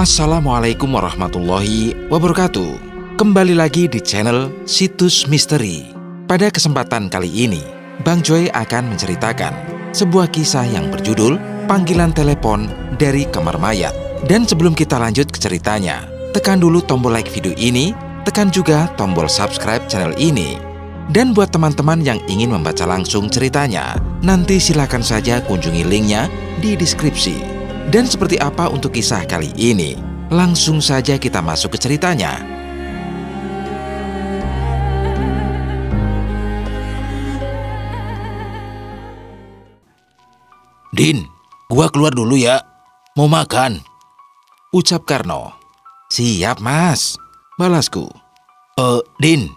Assalamualaikum warahmatullahi wabarakatuh. Kembali lagi di channel Situs Misteri. Pada kesempatan kali ini, Bang Joy akan menceritakan sebuah kisah yang berjudul Panggilan Telepon dari Kamar Mayat. Dan sebelum kita lanjut ke ceritanya, tekan dulu tombol like video ini, tekan juga tombol subscribe channel ini. Dan buat teman-teman yang ingin membaca langsung ceritanya, nanti silakan saja kunjungi linknya di deskripsi. Dan seperti apa untuk kisah kali ini? Langsung saja kita masuk ke ceritanya. Din, gua keluar dulu ya. Mau makan. Ucap Karno. Siap mas, balasku. Din,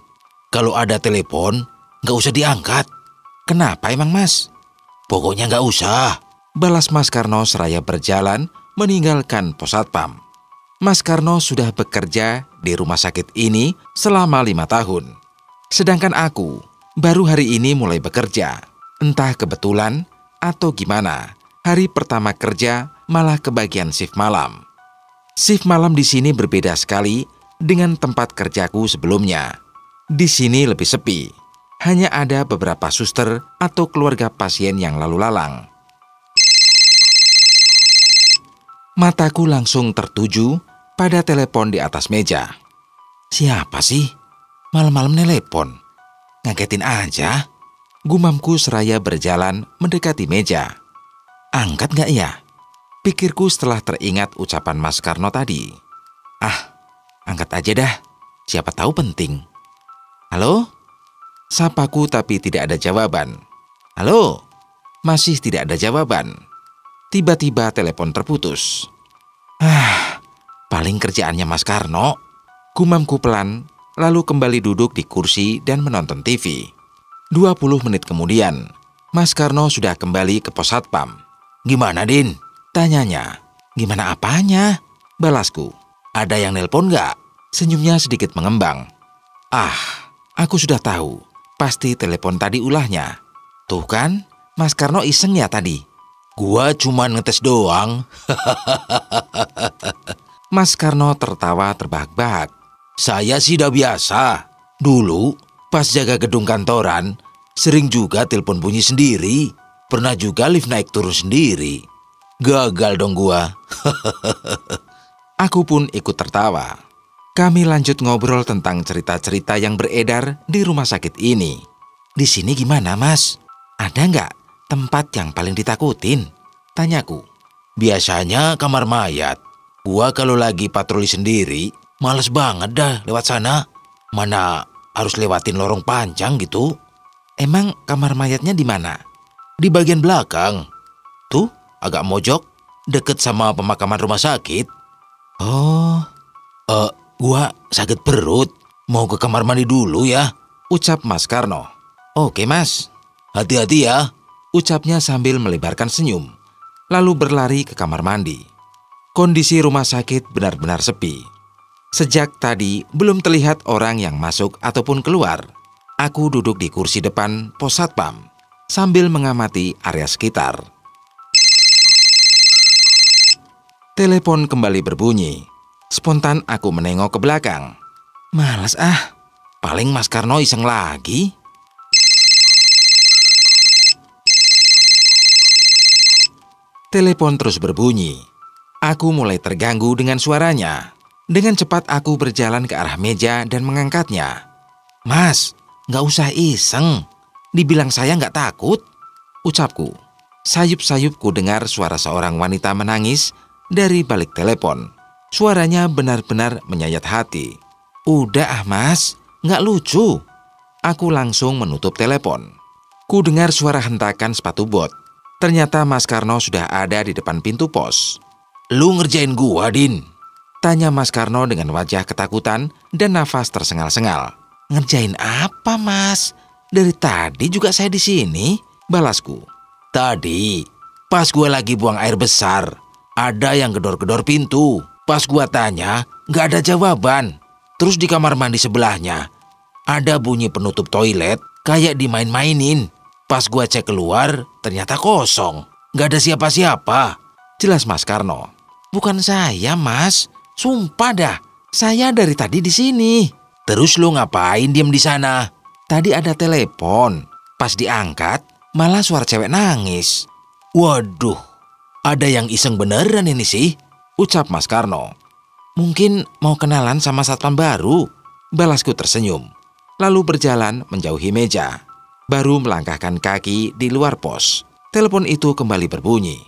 kalau ada telepon, nggak usah diangkat. Kenapa emang mas? Pokoknya nggak usah. Balas Mas Karno seraya berjalan meninggalkan pos satpam. Mas Karno sudah bekerja di rumah sakit ini selama 5 tahun. Sedangkan aku baru hari ini mulai bekerja. Entah kebetulan atau gimana, hari pertama kerja malah kebagian shift malam. Shift malam di sini berbeda sekali dengan tempat kerjaku sebelumnya. Di sini lebih sepi. Hanya ada beberapa suster atau keluarga pasien yang lalu lalang. Mataku langsung tertuju pada telepon di atas meja. Siapa sih? Malam-malam telepon. Ngagetin aja. Gumamku seraya berjalan mendekati meja. Angkat gak ya? Pikirku setelah teringat ucapan Mas Karno tadi. Angkat aja dah. Siapa tahu penting. Halo? Sapaku tapi tidak ada jawaban. Halo? Masih tidak ada jawaban. Tiba-tiba telepon terputus. Paling kerjaannya Mas Karno. Gumamku pelan, lalu kembali duduk di kursi dan menonton TV. 20 menit kemudian, Mas Karno sudah kembali ke pos satpam. Gimana, Din? Tanyanya. Gimana apanya? Balasku. Ada yang nelpon nggak? Senyumnya sedikit mengembang. Aku sudah tahu. Pasti telepon tadi ulahnya. Tuh kan, Mas Karno iseng ya tadi. Gua cuman ngetes doang. Mas Karno tertawa terbahak-bahak. Saya sih udah biasa. Dulu, pas jaga gedung kantoran, sering juga telepon bunyi sendiri. Pernah juga lift naik turun sendiri. Gagal dong gua. Aku pun ikut tertawa. Kami lanjut ngobrol tentang cerita-cerita yang beredar di rumah sakit ini. Di sini gimana, Mas? Ada nggak tempat yang paling ditakutin? Tanyaku. Biasanya kamar mayat. Gua kalau lagi patroli sendiri, males banget dah lewat sana. Mana harus lewatin lorong panjang gitu. Emang kamar mayatnya di mana? Di bagian belakang. Tuh, agak mojok, deket sama pemakaman rumah sakit. Gua sakit perut. Mau ke kamar mandi dulu ya. Ucap Mas Karno. Oke, Mas. Hati-hati ya. Ucapnya sambil melebarkan senyum, lalu berlari ke kamar mandi. Kondisi rumah sakit benar-benar sepi. Sejak tadi belum terlihat orang yang masuk ataupun keluar. Aku duduk di kursi depan pos satpam sambil mengamati area sekitar. Telepon kembali berbunyi. Spontan aku menengok ke belakang. Malas paling Mas Karno iseng lagi. Telepon terus berbunyi. Aku mulai terganggu dengan suaranya. Dengan cepat aku berjalan ke arah meja dan mengangkatnya. Mas, nggak usah iseng. Dibilang saya nggak takut. Ucapku. Sayup-sayupku dengar suara seorang wanita menangis dari balik telepon. Suaranya benar-benar menyayat hati. Udah Mas, nggak lucu. Aku langsung menutup telepon. Ku dengar suara hentakan sepatu bot. Ternyata Mas Karno sudah ada di depan pintu pos. Lu ngerjain gua, Din? Tanya Mas Karno dengan wajah ketakutan dan nafas tersengal-sengal. Ngerjain apa, Mas? Dari tadi juga saya di sini, balasku. Tadi, pas gua lagi buang air besar, ada yang gedor-gedor pintu. Pas gua tanya, nggak ada jawaban. Terus di kamar mandi sebelahnya, ada bunyi penutup toilet kayak dimain-mainin. Pas gua cek keluar, ternyata kosong. Nggak ada siapa-siapa. Jelas Mas Karno. Bukan saya, Mas. Sumpah dah, saya dari tadi di sini. Terus lu ngapain diem di sana? Tadi ada telepon. Pas diangkat, malah suara cewek nangis. Waduh, ada yang iseng beneran ini sih, ucap Mas Karno. Mungkin mau kenalan sama satpam baru, balasku tersenyum. Lalu berjalan menjauhi meja. Baru melangkahkan kaki di luar pos. Telepon itu kembali berbunyi.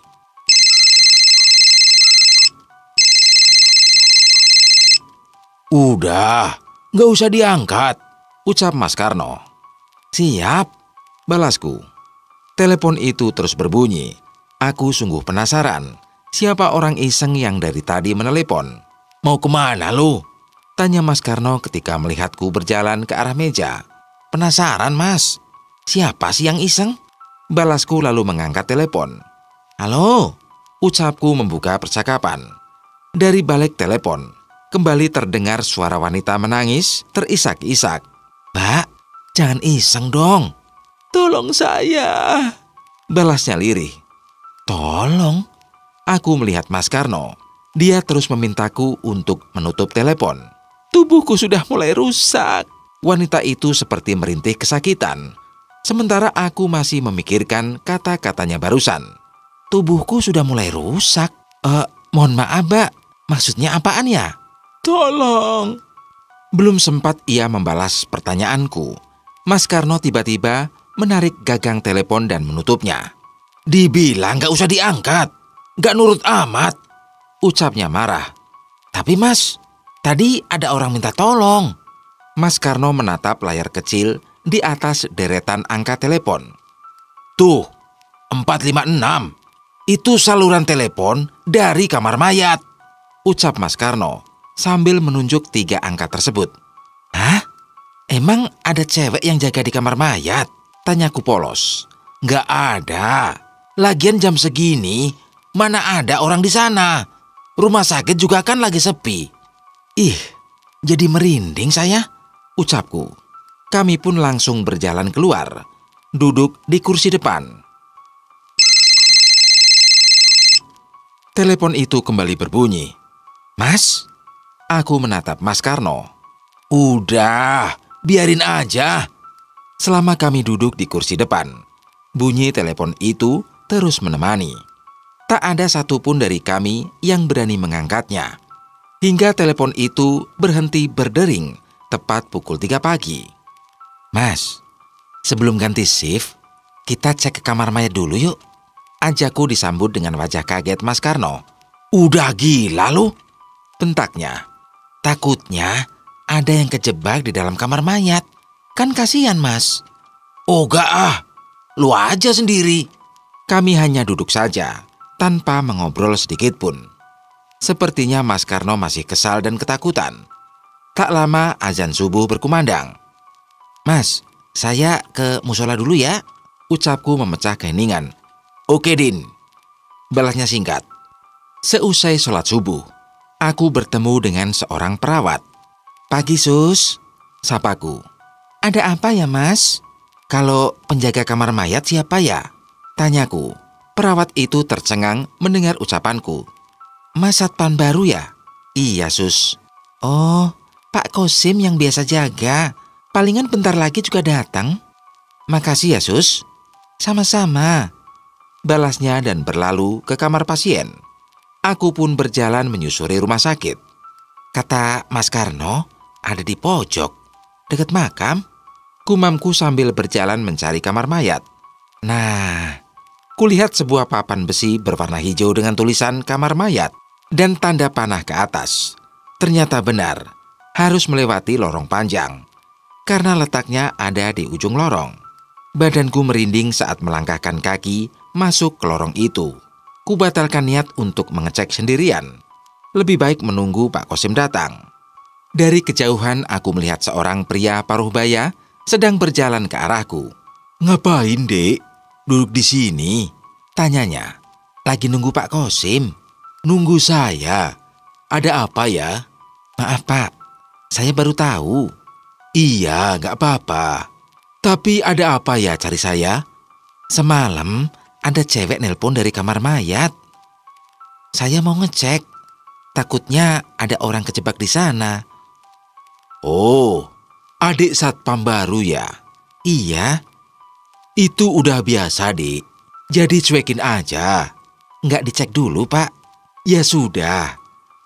Udah, gak usah diangkat, ucap Mas Karno. Siap, balasku. Telepon itu terus berbunyi. Aku sungguh penasaran. Siapa orang iseng yang dari tadi menelepon? Mau kemana lu? Tanya Mas Karno ketika melihatku berjalan ke arah meja. Penasaran, Mas. Siapa sih yang iseng? Balasku lalu mengangkat telepon. Halo, ucapku membuka percakapan. Dari balik telepon, kembali terdengar suara wanita menangis terisak-isak. Mbak, jangan iseng dong. Tolong saya, balasnya lirih. Tolong? Aku melihat Mas Karno. Dia terus memintaku untuk menutup telepon. Tubuhku sudah mulai rusak. Wanita itu seperti merintih kesakitan. Sementara aku masih memikirkan kata-katanya barusan. Tubuhku sudah mulai rusak. Mohon maaf, Mbak. Maksudnya apaan ya? Tolong. Belum sempat ia membalas pertanyaanku. Mas Karno tiba-tiba menarik gagang telepon dan menutupnya. Dibilang gak usah diangkat. Gak nurut amat, ucapnya marah. Tapi Mas, tadi ada orang minta tolong. Mas Karno menatap layar kecil di atas deretan angka telepon. Tuh, 456. Itu saluran telepon dari kamar mayat, ucap Mas Karno sambil menunjuk 3 angka tersebut. Hah? Emang ada cewek yang jaga di kamar mayat? Tanyaku polos. Gak ada. Lagian jam segini, mana ada orang di sana? Rumah sakit juga kan lagi sepi. Ih, jadi merinding saya, ucapku. Kami pun langsung berjalan keluar, duduk di kursi depan. Telepon itu kembali berbunyi. Mas? Aku menatap Mas Karno. Udah, biarin aja. Selama kami duduk di kursi depan, bunyi telepon itu terus menemani. Tak ada satupun dari kami yang berani mengangkatnya. Hingga telepon itu berhenti berdering tepat pukul 3 pagi. Mas, sebelum ganti shift, kita cek ke kamar mayat dulu yuk. Ajakku disambut dengan wajah kaget Mas Karno. Udah gila lu? Bentaknya. Takutnya ada yang kejebak di dalam kamar mayat. Kan kasihan, Mas. Oh gak ah, lu aja sendiri. Kami hanya duduk saja, tanpa mengobrol sedikit pun. Sepertinya Mas Karno masih kesal dan ketakutan. Tak lama azan subuh berkumandang. Mas, saya ke musola dulu ya, ucapku memecah keheningan. Oke Din, balasnya singkat. Seusai sholat subuh, aku bertemu dengan seorang perawat. Pagi Sus, sapaku. Ada apa ya Mas? Kalau penjaga kamar mayat siapa ya? Tanyaku. Perawat itu tercengang mendengar ucapanku. Mas satpam baru ya? Iya Sus. Oh, Pak Kosim yang biasa jaga. Palingan bentar lagi juga datang. Makasih ya Sus. Sama-sama. Balasnya dan berlalu ke kamar pasien. Aku pun berjalan menyusuri rumah sakit. Kata Mas Karno, ada di pojok, dekat makam. Gumamku sambil berjalan mencari kamar mayat. Nah, kulihat sebuah papan besi berwarna hijau dengan tulisan kamar mayat dan tanda panah ke atas. Ternyata benar, harus melewati lorong panjang. Karena letaknya ada di ujung lorong. Badanku merinding saat melangkahkan kaki masuk ke lorong itu. Kubatalkan niat untuk mengecek sendirian. Lebih baik menunggu Pak Kosim datang. Dari kejauhan aku melihat seorang pria paruh baya sedang berjalan ke arahku. Ngapain dek? Duduk di sini? Tanyanya. Lagi nunggu Pak Kosim. Nunggu saya? Ada apa ya? Maaf Pak, saya baru tahu. Iya, gak apa-apa. Tapi ada apa ya cari saya? Semalam ada cewek nelpon dari kamar mayat. Saya mau ngecek. Takutnya ada orang kejebak di sana. Oh, adik satpam baru ya? Iya, Itu udah biasa, Dik. Jadi cuekin aja. nggak dicek dulu, Pak. Ya sudah,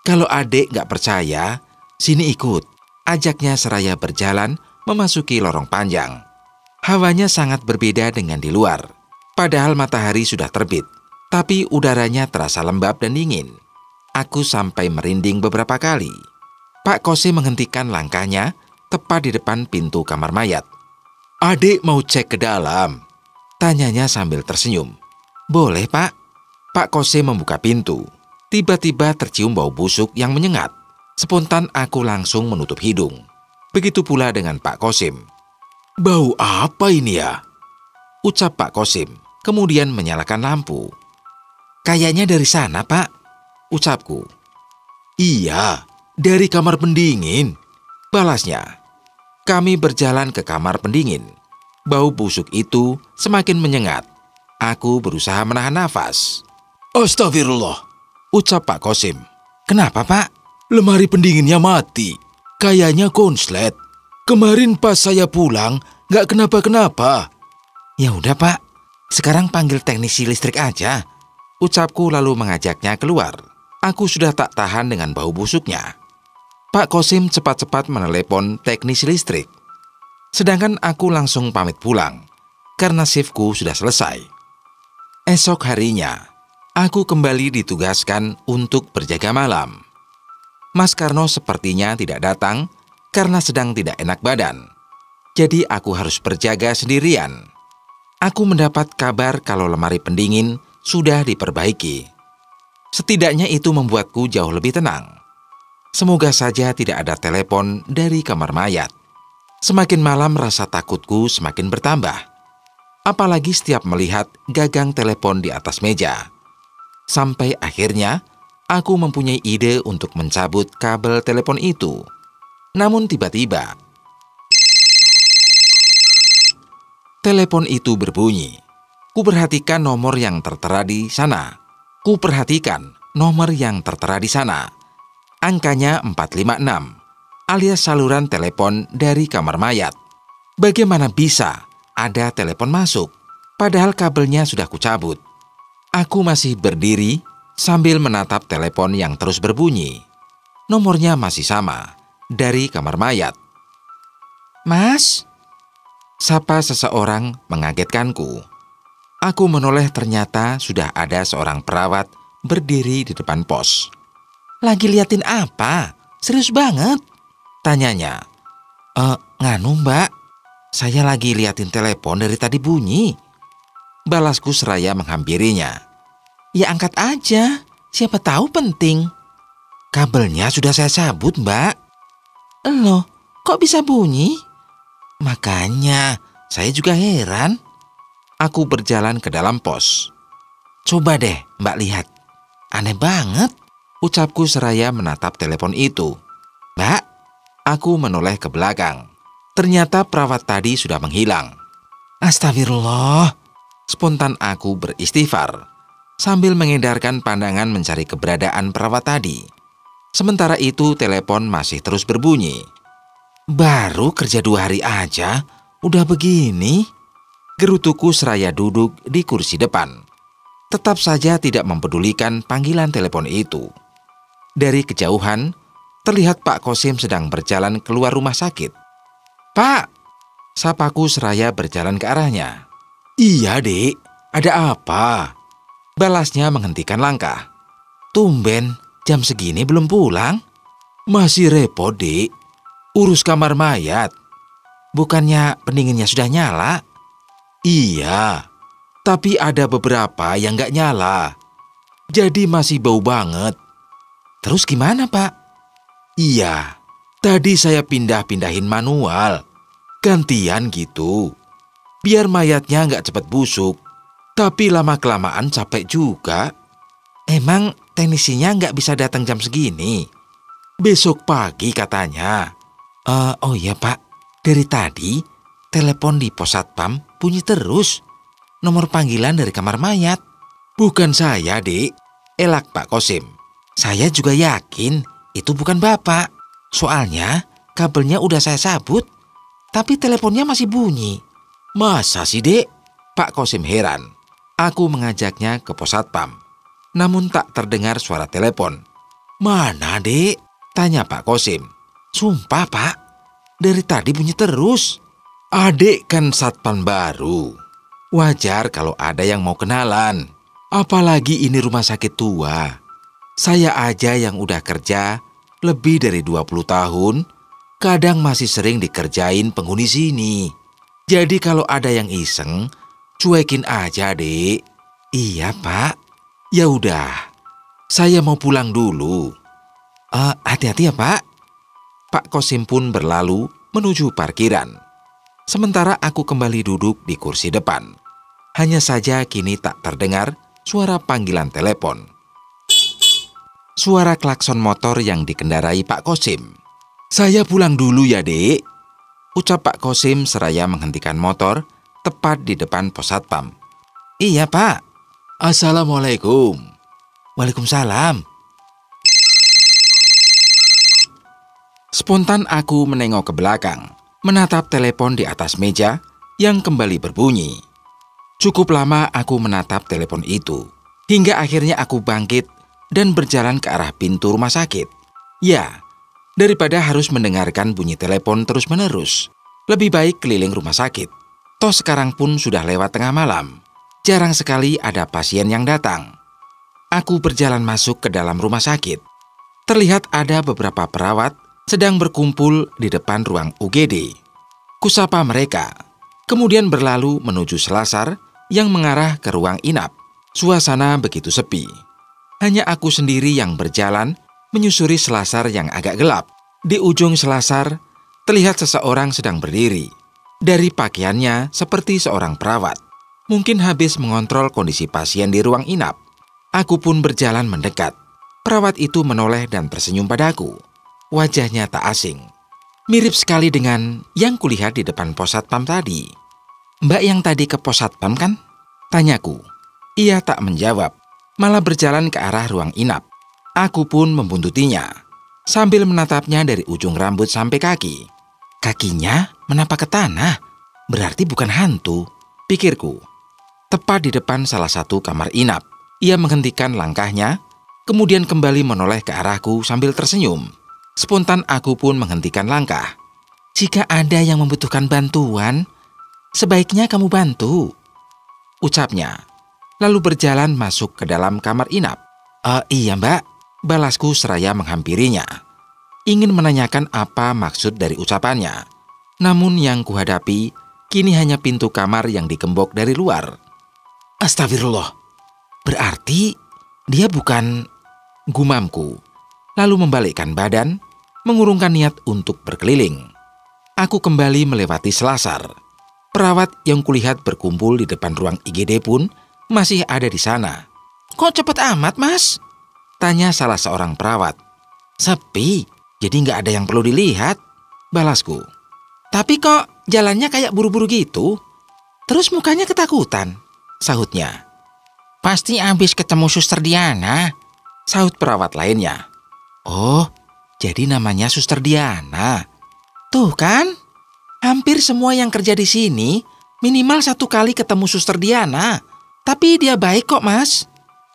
kalau adik nggak percaya, sini ikut. Ajaknya seraya berjalan memasuki lorong panjang. Hawanya sangat berbeda dengan di luar. Padahal matahari sudah terbit, tapi udaranya terasa lembab dan dingin. Aku sampai merinding beberapa kali. Pak Kosim menghentikan langkahnya tepat di depan pintu kamar mayat. Adik mau cek ke dalam. Tanyanya sambil tersenyum. Boleh, Pak. Pak Kosim membuka pintu. Tiba-tiba tercium bau busuk yang menyengat. Spontan aku langsung menutup hidung. Begitu pula dengan Pak Kosim. Bau apa ini ya? Ucap Pak Kosim, kemudian menyalakan lampu. Kayaknya dari sana, Pak. Ucapku. Iya, dari kamar pendingin. Balasnya. Kami berjalan ke kamar pendingin. Bau busuk itu semakin menyengat. Aku berusaha menahan nafas. Astagfirullah, Ucap Pak Kosim. Kenapa, Pak? lemari pendinginnya mati. Kayaknya konslet. Kemarin pas saya pulang, nggak kenapa-kenapa. Ya udah, Pak. Sekarang panggil teknisi listrik aja. Ucapku lalu mengajaknya keluar. Aku sudah tak tahan dengan bau busuknya. Pak Kosim cepat-cepat menelepon teknisi listrik. Sedangkan aku langsung pamit pulang, karena shiftku sudah selesai. Esok harinya, aku kembali ditugaskan untuk berjaga malam. Mas Karno sepertinya tidak datang karena sedang tidak enak badan. Jadi aku harus berjaga sendirian. Aku mendapat kabar kalau lemari pendingin sudah diperbaiki. Setidaknya itu membuatku jauh lebih tenang. Semoga saja tidak ada telepon dari kamar mayat. Semakin malam rasa takutku semakin bertambah. Apalagi setiap melihat gagang telepon di atas meja. Sampai akhirnya, aku mempunyai ide untuk mencabut kabel telepon itu. Namun tiba-tiba, telepon itu berbunyi. Kuperhatikan nomor yang tertera di sana. Angkanya 456, alias saluran telepon dari kamar mayat. Bagaimana bisa ada telepon masuk, padahal kabelnya sudah kucabut? Aku masih berdiri sambil menatap telepon yang terus berbunyi. Nomornya masih sama, dari kamar mayat. Mas? Sapa seseorang mengagetkanku. Aku menoleh, ternyata sudah ada seorang perawat berdiri di depan pos. Lagi liatin apa? Serius banget? Tanyanya. Nganu, Mbak. Saya lagi liatin telepon dari tadi bunyi. Balasku seraya menghampirinya. Ya angkat aja, siapa tahu penting. Kabelnya sudah saya cabut, Mbak. Loh, kok bisa bunyi? Makanya, saya juga heran. Aku berjalan ke dalam pos. Coba deh, Mbak lihat. Aneh banget. Ucapku seraya menatap telepon itu. Mbak, aku menoleh ke belakang. Ternyata perawat tadi sudah menghilang. Astagfirullah. Spontan aku beristighfar, sambil mengedarkan pandangan mencari keberadaan perawat tadi. Sementara itu telepon masih terus berbunyi. Baru kerja 2 hari aja, udah begini. Gerutuku seraya duduk di kursi depan. Tetap saja tidak mempedulikan panggilan telepon itu. Dari kejauhan, terlihat Pak Kosim sedang berjalan keluar rumah sakit. Pak! Sapaku seraya berjalan ke arahnya. Iya, Dek. Ada apa? Balasnya menghentikan langkah. Tumben, jam segini belum pulang? Masih repot, Dek. Urus kamar mayat. Bukannya pendinginnya sudah nyala? Iya, tapi ada beberapa yang nggak nyala. Jadi masih bau banget. Terus gimana, Pak? Iya, tadi saya pindah-pindahin manual. Gantian gitu. Biar mayatnya nggak cepat busuk. Tapi lama-kelamaan capek juga. Emang teknisinya nggak bisa datang jam segini? Besok pagi katanya. Oh iya, Pak. Dari tadi, telepon di pos satpam bunyi terus. Nomor panggilan dari kamar mayat. Bukan saya, Dek. Elak Pak Kosim. Saya juga yakin itu bukan Bapak. Soalnya kabelnya udah saya sabut, tapi teleponnya masih bunyi. Masa sih, Dek? Pak Kosim heran. Aku mengajaknya ke pos satpam. Namun tak terdengar suara telepon. Mana, Dek? Tanya Pak Kosim. Sumpah, Pak. Dari tadi bunyi terus. Adik kan satpam baru. Wajar kalau ada yang mau kenalan. Apalagi ini rumah sakit tua. Saya aja yang udah kerja lebih dari 20 tahun, kadang masih sering dikerjain penghuni sini. Jadi kalau ada yang iseng, cuekin aja, Dek. Iya, Pak. Ya udah, saya mau pulang dulu. Hati-hati ya, Pak. Pak Kosim pun berlalu menuju parkiran. Sementara aku kembali duduk di kursi depan. Hanya saja kini tak terdengar suara panggilan telepon. Suara klakson motor yang dikendarai Pak Kosim. Saya pulang dulu ya, Dek. Ucap Pak Kosim seraya menghentikan motor tepat di depan pos satpam. Iya, Pak. Assalamualaikum. Waalaikumsalam. Spontan aku menengok ke belakang, menatap telepon di atas meja yang kembali berbunyi. Cukup lama aku menatap telepon itu, hingga akhirnya aku bangkit dan berjalan ke arah pintu rumah sakit. Ya, daripada harus mendengarkan bunyi telepon terus-menerus, lebih baik keliling rumah sakit. Toh sekarang pun sudah lewat tengah malam. Jarang sekali ada pasien yang datang. Aku berjalan masuk ke dalam rumah sakit. Terlihat ada beberapa perawat sedang berkumpul di depan ruang UGD. Kusapa mereka, kemudian berlalu menuju selasar yang mengarah ke ruang inap. Suasana begitu sepi. Hanya aku sendiri yang berjalan menyusuri selasar yang agak gelap. Di ujung selasar, terlihat seseorang sedang berdiri. Dari pakaiannya seperti seorang perawat. Mungkin habis mengontrol kondisi pasien di ruang inap. Aku pun berjalan mendekat. Perawat itu menoleh dan tersenyum padaku. Wajahnya tak asing. Mirip sekali dengan yang kulihat di depan pos satpam tadi. Mbak yang tadi ke pos satpam kan? Tanyaku. Ia tak menjawab, malah berjalan ke arah ruang inap. Aku pun membuntutinya, sambil menatapnya dari ujung rambut sampai kaki. Kakinya menapak ke tanah, berarti bukan hantu, pikirku. Tepat di depan salah satu kamar inap, ia menghentikan langkahnya, kemudian kembali menoleh ke arahku sambil tersenyum. Spontan aku pun menghentikan langkah. Jika ada yang membutuhkan bantuan, sebaiknya kamu bantu, ucapnya. Lalu berjalan masuk ke dalam kamar inap. Iya, Mbak, balasku seraya menghampirinya. Ingin menanyakan apa maksud dari ucapannya. Namun yang kuhadapi kini hanya pintu kamar yang digembok dari luar. Astagfirullah, berarti dia bukan, gumamku. Lalu membalikkan badan, mengurungkan niat untuk berkeliling. Aku kembali melewati selasar. Perawat yang kulihat berkumpul di depan ruang IGD pun masih ada di sana. Kok cepet amat, Mas? Tanya salah seorang perawat. Sepi, jadi nggak ada yang perlu dilihat, balasku. Tapi kok jalannya kayak buru-buru gitu? Terus mukanya ketakutan, sahutnya. Pasti habis ketemu Suster Diana, sahut perawat lainnya. Oh, jadi namanya Suster Diana. Tuh kan, hampir semua yang kerja di sini minimal 1 kali ketemu Suster Diana. Tapi dia baik kok, Mas.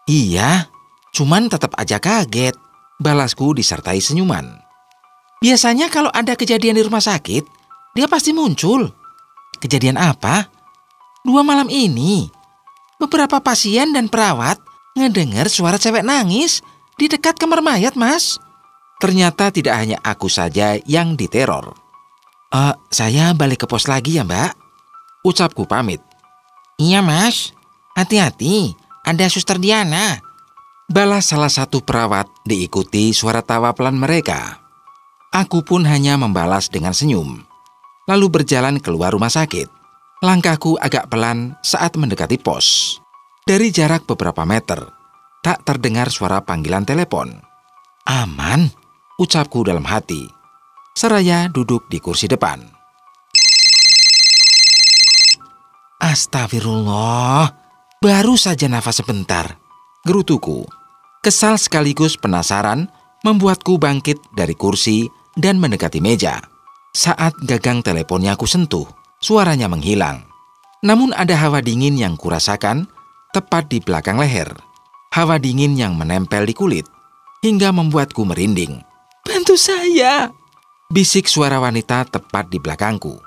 Iya, cuman tetap aja kaget, balasku disertai senyuman. Biasanya kalau ada kejadian di rumah sakit, dia pasti muncul. Kejadian apa? 2 malam ini, beberapa pasien dan perawat ngedengar suara cewek nangis di dekat kamar mayat, Mas. Ternyata tidak hanya aku saja yang diteror. Saya balik ke pos lagi ya, Mbak, ucapku pamit. Iya, Mas. Hati-hati, ada Suster Diana, balas salah satu perawat diikuti suara tawa pelan mereka. Aku pun hanya membalas dengan senyum, lalu berjalan keluar rumah sakit. Langkahku agak pelan saat mendekati pos. Dari jarak beberapa meter, tak terdengar suara panggilan telepon. Aman, ucapku dalam hati, seraya duduk di kursi depan. Astagfirullah, baru saja nafas sebentar, gerutuku. Kesal sekaligus penasaran membuatku bangkit dari kursi dan mendekati meja. Saat gagang teleponnya aku sentuh, suaranya menghilang. Namun ada hawa dingin yang kurasakan tepat di belakang leher. Hawa dingin yang menempel di kulit hingga membuatku merinding. "Bantu saya!" bisik suara wanita tepat di belakangku.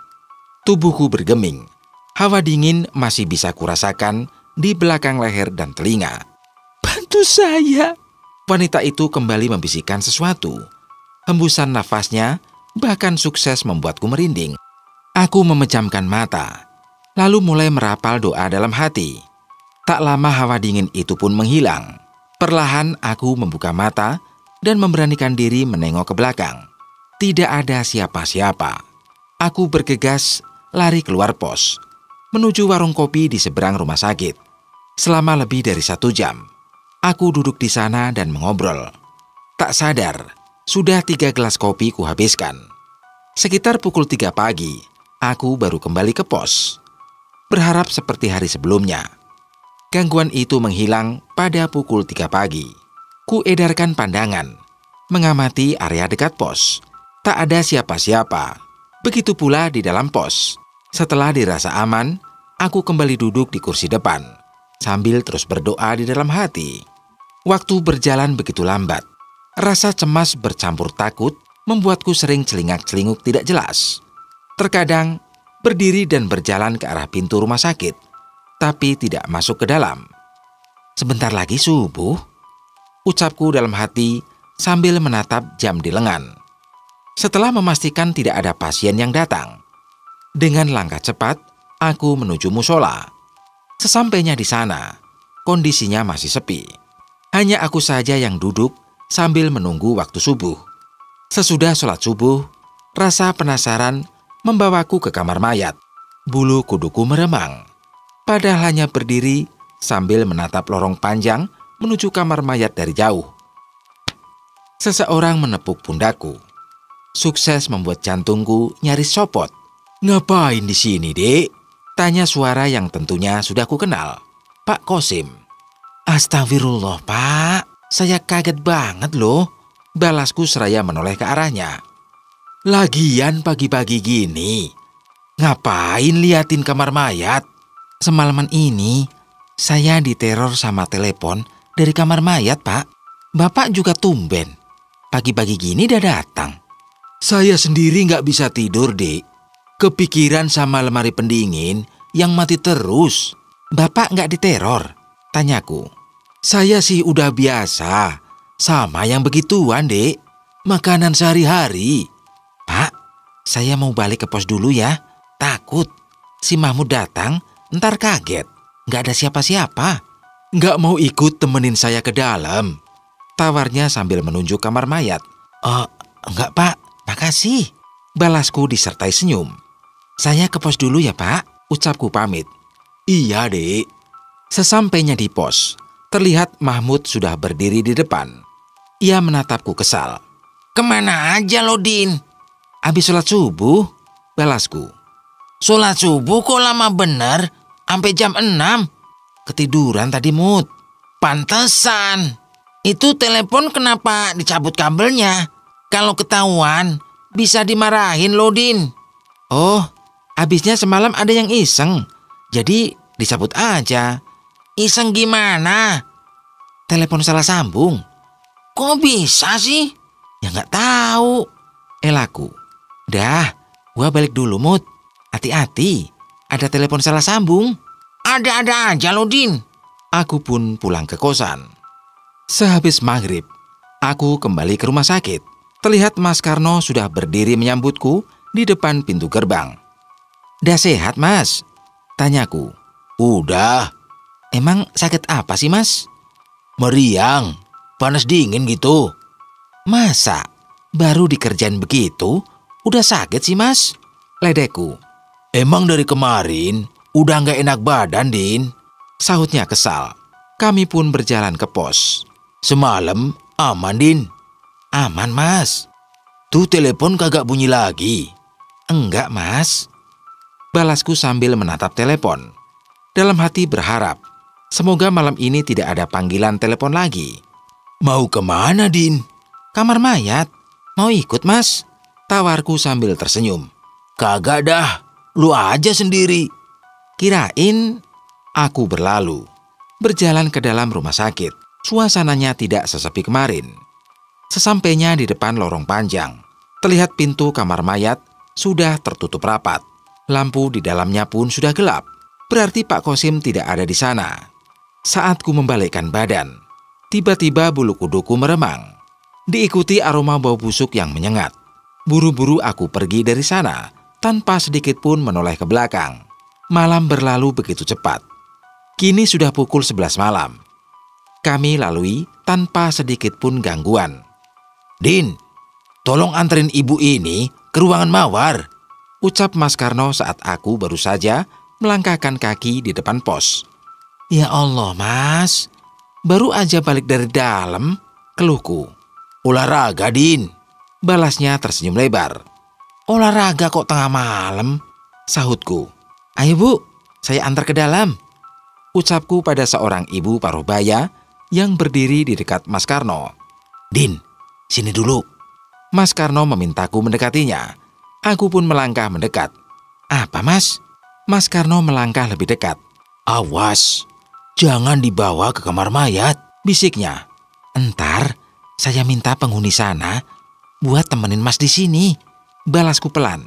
Tubuhku bergeming. Hawa dingin masih bisa kurasakan di belakang leher dan telinga. "Bantu saya!" Wanita itu kembali membisikkan sesuatu. Hembusan nafasnya bahkan sukses membuatku merinding. Aku memejamkan mata, lalu mulai merapal doa dalam hati. Tak lama hawa dingin itu pun menghilang. Perlahan aku membuka mata dan memberanikan diri menengok ke belakang. Tidak ada siapa-siapa. Aku bergegas lari keluar pos, menuju warung kopi di seberang rumah sakit. Selama lebih dari 1 jam, aku duduk di sana dan mengobrol. Tak sadar, sudah 3 gelas kopi kuhabiskan. Sekitar pukul 3 pagi, aku baru kembali ke pos. Berharap seperti hari sebelumnya. Gangguan itu menghilang pada pukul 3 pagi. Ku edarkan pandangan, mengamati area dekat pos. Tak ada siapa-siapa. Begitu pula di dalam pos. Setelah dirasa aman, aku kembali duduk di kursi depan, sambil terus berdoa di dalam hati. Waktu berjalan begitu lambat. Rasa cemas bercampur takut membuatku sering celingak-celinguk tidak jelas. Terkadang berdiri dan berjalan ke arah pintu rumah sakit, tapi tidak masuk ke dalam. "Sebentar lagi subuh," ucapku dalam hati sambil menatap jam di lengan. Setelah memastikan tidak ada pasien yang datang, dengan langkah cepat aku menuju musola. Sesampainya di sana, kondisinya masih sepi. Hanya aku saja yang duduk sambil menunggu waktu subuh. Sesudah sholat subuh, rasa penasaran membawaku ke kamar mayat. Bulu kuduku meremang. Padahal hanya berdiri sambil menatap lorong panjang menuju kamar mayat dari jauh. Seseorang menepuk pundakku. Sukses membuat jantungku nyaris copot. "Ngapain di sini, Dek?" tanya suara yang tentunya sudah ku kenal. "Pak Kosim." "Astagfirullah, Pak. Saya kaget banget loh," balasku seraya menoleh ke arahnya. "Lagian pagi-pagi gini, ngapain liatin kamar mayat?" "Semalaman ini, saya diteror sama telepon dari kamar mayat, Pak. Bapak juga tumben. Pagi-pagi gini udah datang." "Saya sendiri nggak bisa tidur, Dek. Kepikiran sama lemari pendingin yang mati terus." "Bapak nggak diteror?" tanyaku. "Saya sih udah biasa sama yang begituan, Dek. Makanan sehari-hari." "Pak, saya mau balik ke pos dulu ya. Takut si Mahmud datang, ntar kaget. Nggak ada siapa-siapa." "Nggak mau ikut temenin saya ke dalam?" tawarnya sambil menunjuk kamar mayat. "Oh, enggak, Pak. Makasih," balasku disertai senyum. "Saya ke pos dulu ya, Pak," ucapku pamit. "Iya, Dek." Sesampainya di pos, terlihat Mahmud sudah berdiri di depan. Ia menatapku kesal. "Kemana aja lo, Din?" "Habis sholat subuh," balasku. "Sholat subuh kok lama bener? Sampai jam 6. "Ketiduran tadi, Mut." "Pantesan. Itu telepon kenapa dicabut kabelnya? Kalau ketahuan, bisa dimarahin lo, Din." "Oh, habisnya semalam ada yang iseng, jadi dicabut aja." "Iseng gimana?" "Telepon salah sambung." "Kok bisa sih?" "Ya nggak tahu," elaku. "Dah, gua balik dulu, Mut. Hati-hati, ada telepon salah sambung." "Ada-ada aja lo, Din." Aku pun pulang ke kosan. Sehabis maghrib, aku kembali ke rumah sakit. Terlihat Mas Karno sudah berdiri menyambutku di depan pintu gerbang. "Dah sehat, Mas?" tanyaku. "Udah." "Emang sakit apa sih, Mas?" "Meriang, panas dingin gitu." "Masa? Baru dikerjain begitu, udah sakit sih, Mas?" ledekku. "Emang dari kemarin udah nggak enak badan, Din?" sahutnya kesal. Kami pun berjalan ke pos. "Semalam aman, Din?" "Aman, Mas." "Tuh telepon kagak bunyi lagi?" "Enggak, Mas." balasku sambil menatap telepon. Dalam hati berharap, semoga malam ini tidak ada panggilan telepon lagi. Mau kemana, Din? Kamar mayat. Mau ikut, Mas? Tawarku sambil tersenyum. Kagak dah, lu aja sendiri. Kirain aku berlalu. Berjalan ke dalam rumah sakit. Suasananya tidak sesepi kemarin. Sesampainya di depan lorong panjang, terlihat pintu kamar mayat sudah tertutup rapat. Lampu di dalamnya pun sudah gelap. Berarti Pak Kosim tidak ada di sana. Saat ku membalikkan badan, tiba-tiba bulu kuduku meremang. Diikuti aroma bau busuk yang menyengat. Buru-buru aku pergi dari sana, tanpa sedikit pun menoleh ke belakang. Malam berlalu begitu cepat. Kini sudah pukul 11 malam. Kami lalui tanpa sedikit pun gangguan. Din, tolong anterin ibu ini ke ruangan mawar, ucap Mas Karno saat aku baru saja melangkahkan kaki di depan pos. Ya Allah, Mas. Baru aja balik dari dalam, keluhku. Olahraga, Din, balasnya tersenyum lebar. Olahraga kok tengah malam, sahutku. Ayo Bu, saya antar ke dalam, ucapku pada seorang ibu paruh baya yang berdiri di dekat Mas Karno. Din, sini dulu. Mas Karno memintaku mendekatinya. Aku pun melangkah mendekat. Apa, Mas? Mas Karno melangkah lebih dekat. Awas, jangan dibawa ke kamar mayat, bisiknya. Entar saya minta penghuni sana buat temenin Mas di sini, balasku pelan.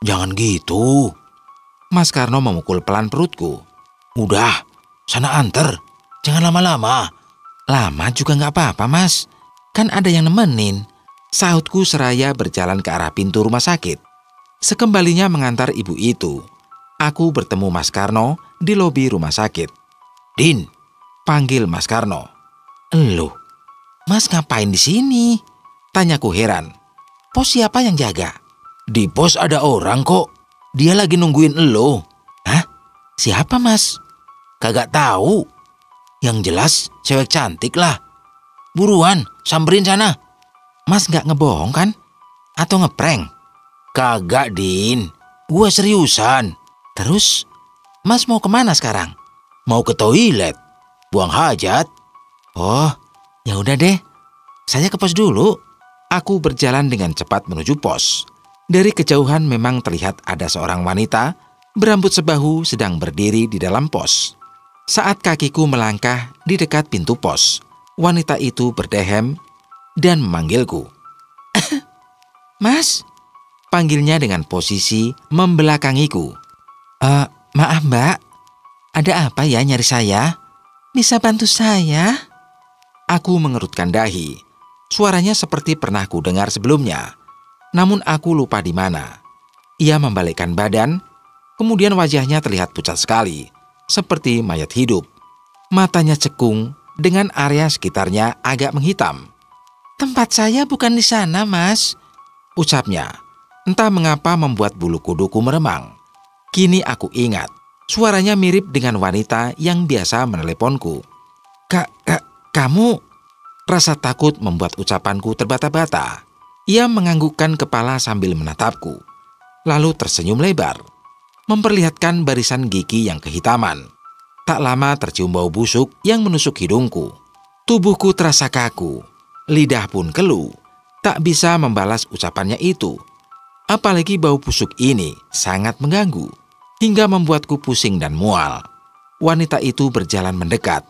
Jangan gitu. Mas Karno memukul pelan perutku. Udah, sana anter, jangan lama-lama. Lama juga nggak apa-apa, Mas. Kan ada yang nemenin, sahutku seraya berjalan ke arah pintu rumah sakit. Sekembalinya mengantar ibu itu, aku bertemu Mas Karno di lobi rumah sakit. Din, panggil Mas Karno. Loh, Mas ngapain di sini? Tanyaku heran. Pos siapa yang jaga? Di pos ada orang kok. Dia lagi nungguin elo. Hah? Siapa, Mas? Kagak tahu. Yang jelas cewek cantik lah. Buruan, samperin sana. Mas nggak ngebohong kan? Atau ngeprank? Kagak, Din. Gua seriusan. Terus, Mas mau kemana sekarang? Mau ke toilet. Buang hajat. Oh, ya udah deh. Saya ke pos dulu. Aku berjalan dengan cepat menuju pos. Dari kejauhan memang terlihat ada seorang wanita berambut sebahu sedang berdiri di dalam pos. Saat kakiku melangkah di dekat pintu pos, wanita itu berdehem dan memanggilku. Mas, panggilnya dengan posisi membelakangiku. Maaf Mbak, ada apa ya nyari saya? Bisa bantu saya? Aku mengerutkan dahi. Suaranya seperti pernah ku dengar sebelumnya, namun aku lupa di mana. Ia membalikkan badan, kemudian wajahnya terlihat pucat sekali, seperti mayat hidup. Matanya cekung dengan area sekitarnya agak menghitam. Tempat saya bukan di sana, Mas, ucapnya. Entah mengapa membuat bulu kuduku meremang. Kini aku ingat, suaranya mirip dengan wanita yang biasa meneleponku. Kamu... Rasa takut membuat ucapanku terbata-bata. Ia menganggukkan kepala sambil menatapku, lalu tersenyum lebar, memperlihatkan barisan gigi yang kehitaman. Tak lama tercium bau busuk yang menusuk hidungku. Tubuhku terasa kaku, lidah pun keluh. Tak bisa membalas ucapannya itu. Apalagi bau busuk ini sangat mengganggu, hingga membuatku pusing dan mual. Wanita itu berjalan mendekat.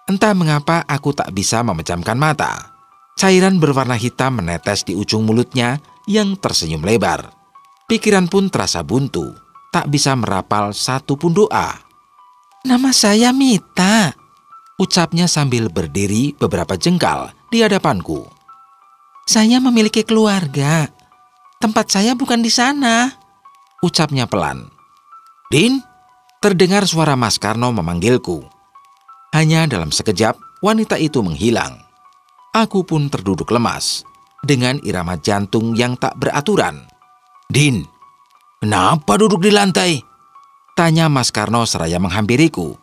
Entah mengapa aku tak bisa memejamkan mata. Cairan berwarna hitam menetes di ujung mulutnya yang tersenyum lebar. Pikiran pun terasa buntu, tak bisa merapal satu pun doa. Nama saya Mita, ucapnya sambil berdiri beberapa jengkal di hadapanku. Saya memiliki keluarga. Tempat saya bukan di sana, ucapnya pelan. Din, terdengar suara Mas Karno memanggilku. Hanya dalam sekejap, wanita itu menghilang. Aku pun terduduk lemas, dengan irama jantung yang tak beraturan. Din, kenapa duduk di lantai? Tanya Mas Karno seraya menghampiriku.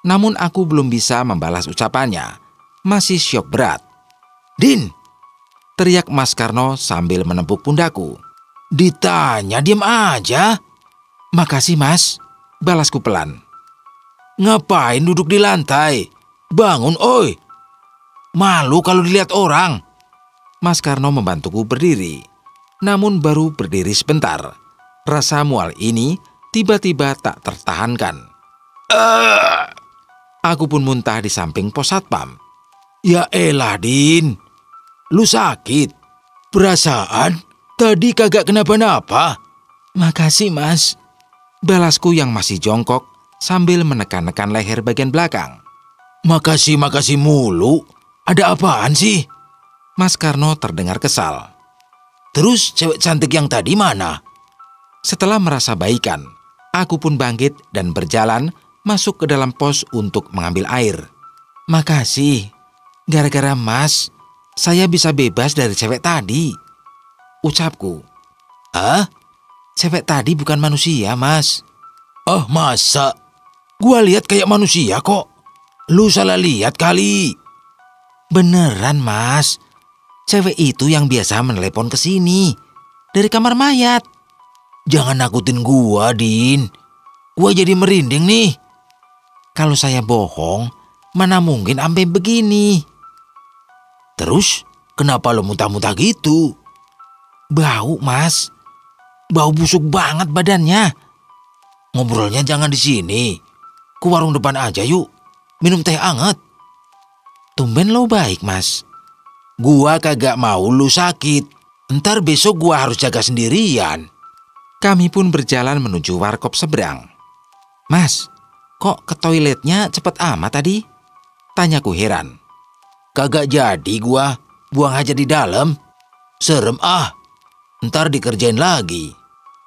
Namun aku belum bisa membalas ucapannya. Masih syok berat. Din, teriak Mas Karno sambil menepuk pundaku. Ditanya diam aja. Makasih Mas, balasku pelan. Ngapain duduk di lantai? Bangun, oi. Malu kalau dilihat orang. Mas Karno membantuku berdiri. Namun baru berdiri sebentar, rasa mual ini tiba-tiba tak tertahankan. Aku pun muntah di samping pos satpam. Ya elah, Din. Lu sakit? Perasaan tadi kagak kenapa-napa. Makasih, Mas. Balasku yang masih jongkok sambil menekan-nekan leher bagian belakang. Makasih mulu. Ada apaan sih? Mas Karno terdengar kesal. Terus cewek cantik yang tadi mana? Setelah merasa baikan, aku pun bangkit dan berjalan masuk ke dalam pos untuk mengambil air. Makasih. Gara-gara Mas, saya bisa bebas dari cewek tadi. Ucapku. Hah? Cewek tadi bukan manusia, Mas. Oh, masa? Gua lihat kayak manusia kok. Lu salah lihat kali. Beneran, Mas. Cewek itu yang biasa menelepon ke sini dari kamar mayat. Jangan nakutin gua, Din. Gua jadi merinding nih. Kalau saya bohong, mana mungkin sampai begini. Terus, kenapa lo muntah-muntah gitu? Bau, Mas. Bau busuk banget badannya. Ngobrolnya jangan di sini. Ke warung depan aja yuk. Minum teh anget. Tumben lo baik, Mas. Gua kagak mau lu sakit. Ntar besok gua harus jaga sendirian. Kami pun berjalan menuju warkop seberang. Mas, kok ke toiletnya cepet amat tadi? Tanyaku heran. Kagak jadi gua. Buang aja di dalam. Serem ah. Ntar dikerjain lagi.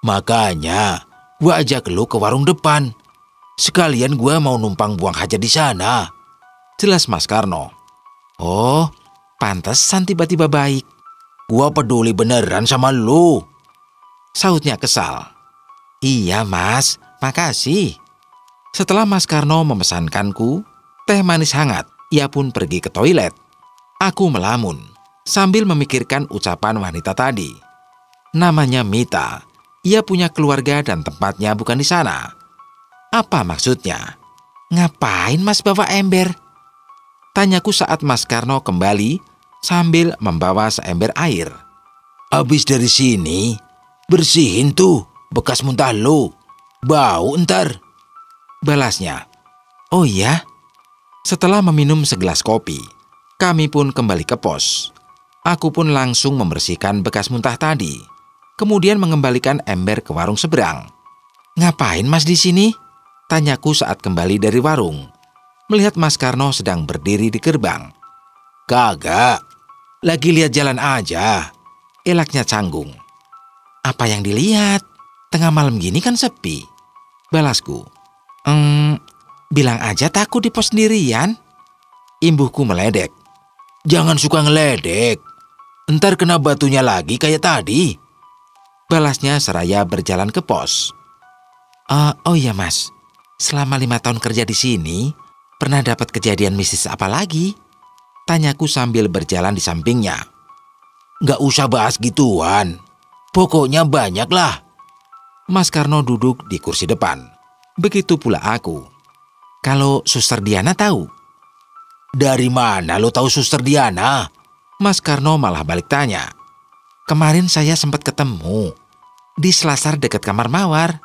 Makanya gua ajak lu ke warung depan. Sekalian gua mau numpang buang hajat di sana. Jelas Mas Karno. Oh, pantesan tiba-tiba baik. Gua peduli beneran sama lu. Sautnya kesal. Iya, Mas, makasih. Setelah Mas Karno memesankanku teh manis hangat, ia pun pergi ke toilet. Aku melamun sambil memikirkan ucapan wanita tadi. Namanya Mita. Ia punya keluarga dan tempatnya bukan di sana. Apa maksudnya? Ngapain Mas bawa ember? Tanyaku saat Mas Karno kembali sambil membawa seember air. Abis dari sini, bersihin tuh bekas muntah lu. Bau ntar. Balasnya. Oh iya? Setelah meminum segelas kopi, kami pun kembali ke pos. Aku pun langsung membersihkan bekas muntah tadi. Kemudian mengembalikan ember ke warung seberang. Ngapain Mas di sini? Tanyaku saat kembali dari warung. Melihat Mas Karno sedang berdiri di gerbang. Kagak. Lagi lihat jalan aja. Elaknya canggung. Apa yang dilihat? Tengah malam gini kan sepi. Balasku. Bilang aja takut di pos sendirian. Imbuhku meledek. Jangan suka ngeledek. Ntar kena batunya lagi kayak tadi. Balasnya seraya berjalan ke pos. Oh iya Mas, selama 5 tahun kerja di sini, pernah dapat kejadian mistis apa lagi? Tanyaku sambil berjalan di sampingnya. Nggak usah bahas gituan. Pokoknya banyak lah. Mas Karno duduk di kursi depan. Begitu pula aku. Kalau Suster Diana tahu? Dari mana lo tahu Suster Diana? Mas Karno malah balik tanya. Kemarin saya sempat ketemu di selasar dekat kamar mawar.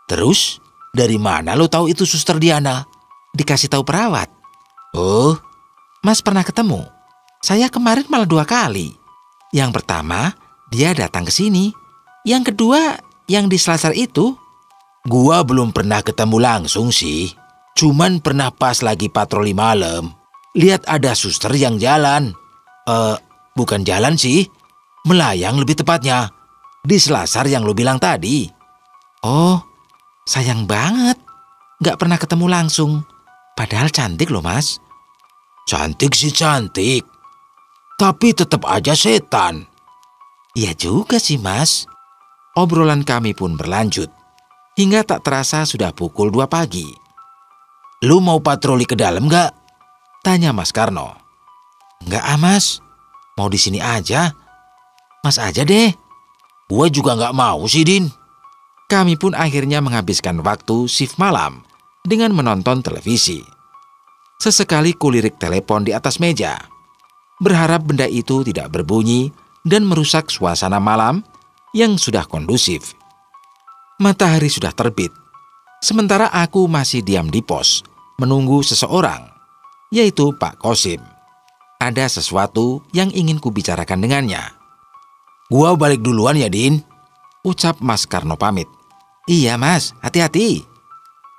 Terus, dari mana lo tahu itu Suster Diana? Dikasih tahu perawat. Oh, Mas pernah ketemu? Saya kemarin malah 2 kali. Yang pertama, dia datang ke sini. Yang kedua, yang di selasar itu. Gua belum pernah ketemu langsung sih. Cuman pernah pas lagi patroli malam. Lihat ada suster yang jalan. Bukan jalan sih. Melayang lebih tepatnya. Di selasar yang lo bilang tadi. Oh, sayang banget. Gak pernah ketemu langsung. Padahal cantik loh Mas. Cantik sih cantik. Tapi tetap aja setan. Iya juga sih Mas. Obrolan kami pun berlanjut. Hingga tak terasa sudah pukul 2 pagi. Lu mau patroli ke dalam gak? Tanya Mas Karno. Enggak Mas. Mau di sini aja. Mas aja deh. Gua juga gak mau sih Din. Kami pun akhirnya menghabiskan waktu shift malam dengan menonton televisi. Sesekali kulirik telepon di atas meja. berharap benda itu tidak berbunyi dan merusak suasana malam yang sudah kondusif. Matahari sudah terbit, sementara aku masih diam di pos, menunggu seseorang, yaitu Pak Kosim. Ada sesuatu yang ingin kubicarakan dengannya. Gua balik duluan ya, Din, ucap Mas Karno pamit. Iya Mas, hati-hati.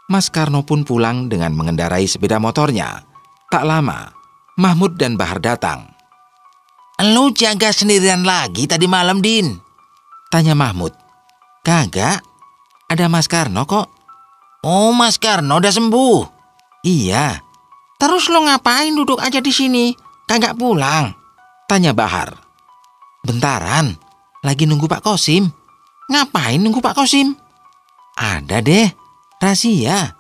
Mas Karno pun pulang dengan mengendarai sepeda motornya. Tak lama, Mahmud dan Bahar datang. Lu jaga sendirian lagi tadi malam, Din? Tanya Mahmud. Kagak, ada Mas Karno kok. Oh, Mas Karno udah sembuh? Iya. Terus lo ngapain duduk aja di sini? Kagak pulang? Tanya Bahar. Bentaran, lagi nunggu Pak Kosim. Ngapain nunggu Pak Kosim? Ada deh, rahasia.